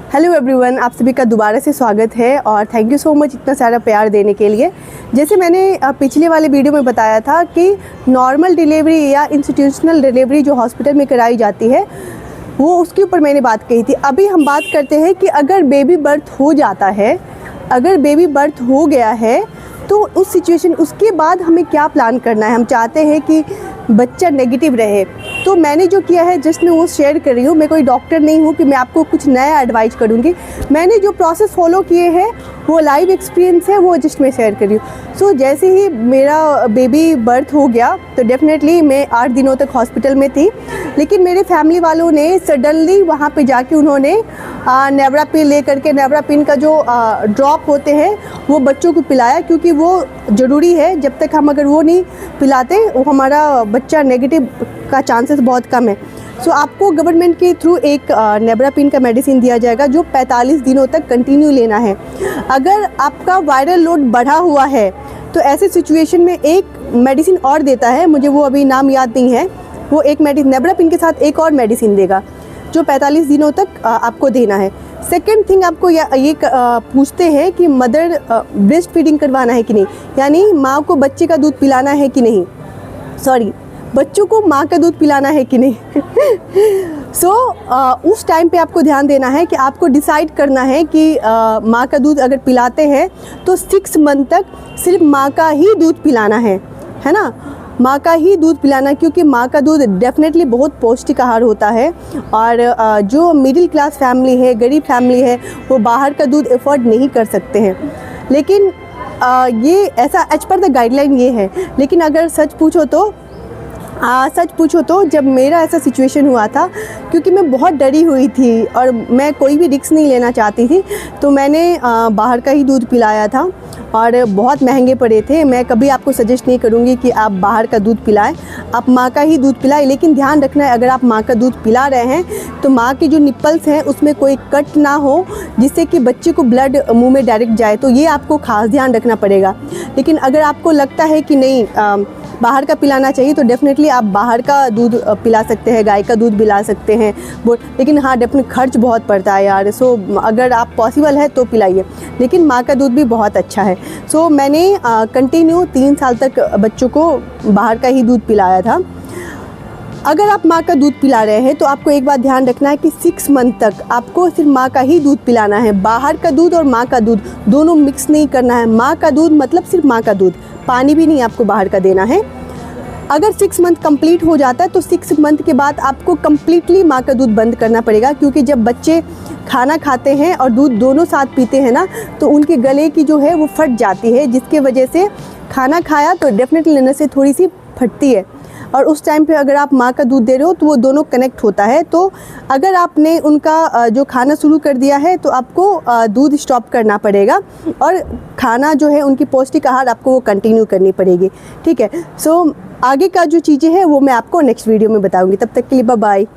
Hello everyone, आप सभी का दोबारा से स्वागत है और थैंक यू सो मच इतना सारा प्यार देने के लिए। जैसे मैंने पिछले वाले वीडियो में बताया था कि नॉर्मल डिलीवरी या इंस्टीट्यूशनल डिलीवरी जो हॉस्पिटल में कराई जाती है वो उसके ऊपर मैंने बात कही थी। अभी हम बात करते हैं कि अगर बेबी बर्थ हो जाता है, अगर बेबी बर्थ हो गया है तो उस सिचुएशन उसके बाद हमें क्या प्लान करना है। हम चाहते हैं कि बच्चा नेगेटिव रहे, तो मैंने जो किया है जस्ट मैं वो शेयर कर रही हूँ। मैं कोई डॉक्टर नहीं हूँ कि मैं आपको कुछ नया एडवाइस करूँगी। मैंने जो प्रोसेस फॉलो किए हैं वो लाइव एक्सपीरियंस है, वो जस्ट मैं शेयर कर रही हूँ। सो जैसे ही मेरा बेबी बर्थ हो गया तो डेफिनेटली मैं 8 दिनों तक हॉस्पिटल में थी, लेकिन मेरे फैमिली वालों ने सडनली वहाँ पे जाके उन्होंने नेवरापिन ले करके, नेवरापिन का जो ड्रॉप होते हैं वो बच्चों को पिलाया, क्योंकि वो ज़रूरी है। जब तक हम अगर वो नहीं पिलाते वो हमारा बच्चा नेगेटिव का चांसेस बहुत कम है। सो आपको गवर्नमेंट के थ्रू एक नेवरापिन का मेडिसिन दिया जाएगा जो 45 दिनों तक कंटिन्यू लेना है। अगर आपका वायरल लोड बढ़ा हुआ है तो ऐसे सिचुएशन में एक मेडिसिन और देता है, मुझे वो अभी नाम याद नहीं है। वो एक मेडिसिन नेवरापिन के साथ एक और मेडिसिन देगा जो 45 दिनों तक आपको देना है। सेकेंड थिंग, आपको ये पूछते हैं कि मदर ब्रेस्ट फीडिंग करवाना है कि नहीं, यानी माँ को बच्चे का दूध पिलाना है कि नहीं, सॉरी बच्चों को माँ का दूध पिलाना है कि नहीं। सो उस टाइम पे आपको ध्यान देना है कि आपको डिसाइड करना है कि माँ का दूध अगर पिलाते हैं तो 6 मंथ तक सिर्फ माँ का ही दूध पिलाना है ना, माँ का ही दूध पिलाना, क्योंकि माँ का दूध डेफिनेटली बहुत पौष्टिक आहार होता है। और जो मिडिल क्लास फैमिली है, गरीब फैमिली है, वो बाहर का दूध अफोर्ड नहीं कर सकते हैं। लेकिन ये ऐसा एज पर द गाइडलाइन ये है। लेकिन अगर सच पूछो तो जब मेरा ऐसा सिचुएशन हुआ था, क्योंकि मैं बहुत डरी हुई थी और मैं कोई भी रिस्क नहीं लेना चाहती थी, तो मैंने बाहर का ही दूध पिलाया था और बहुत महंगे पड़े थे। मैं कभी आपको सजेस्ट नहीं करूँगी कि आप बाहर का दूध पिलाएं, आप माँ का ही दूध पिलाएं। लेकिन ध्यान रखना है, अगर आप माँ का दूध पिला रहे हैं तो माँ के जो निप्पल्स हैं उसमें कोई कट ना हो जिससे कि बच्चे को ब्लड मुँह में डायरेक्ट जाए, तो ये आपको खास ध्यान रखना पड़ेगा। लेकिन अगर आपको लगता है कि नहीं बाहर का पिलाना चाहिए तो डेफिनेटली आप बाहर का दूध पिला सकते हैं, गाय का दूध पिला सकते हैं वो। लेकिन हाँ, डेफिनेट खर्च बहुत पड़ता है यार। सो अगर आप पॉसिबल है तो पिलाइए, लेकिन माँ का दूध भी बहुत अच्छा है। सो मैंने कंटिन्यू 3 साल तक बच्चों को बाहर का ही दूध पिलाया था। अगर आप माँ का दूध पिला रहे हैं तो आपको एक बात ध्यान रखना है कि 6 मंथ तक आपको सिर्फ माँ का ही दूध पिलाना है। बाहर का दूध और माँ का दूध दोनों मिक्स नहीं करना है। माँ का दूध मतलब सिर्फ माँ का दूध, पानी भी नहीं आपको बाहर का देना है। अगर 6 मंथ कंप्लीट हो जाता है तो 6 मंथ के बाद आपको कम्प्लीटली माँ का दूध बंद करना पड़ेगा, क्योंकि जब बच्चे खाना खाते हैं और दूध दोनों साथ पीते हैं ना, तो उनके गले की जो है वो फट जाती है, जिसके वजह से खाना खाया तो डेफिनेटली लेने से थोड़ी सी फटती है। और उस टाइम पे अगर आप माँ का दूध दे रहे हो तो वो दोनों कनेक्ट होता है। तो अगर आपने उनका जो खाना शुरू कर दिया है तो आपको दूध स्टॉप करना पड़ेगा और खाना जो है उनकी पौष्टिक आहार आपको वो कंटिन्यू करनी पड़ेगी। ठीक है। सो आगे का जो चीज़ें हैं वो मैं आपको नेक्स्ट वीडियो में बताऊँगी। तब तक के लिए बाय बाय।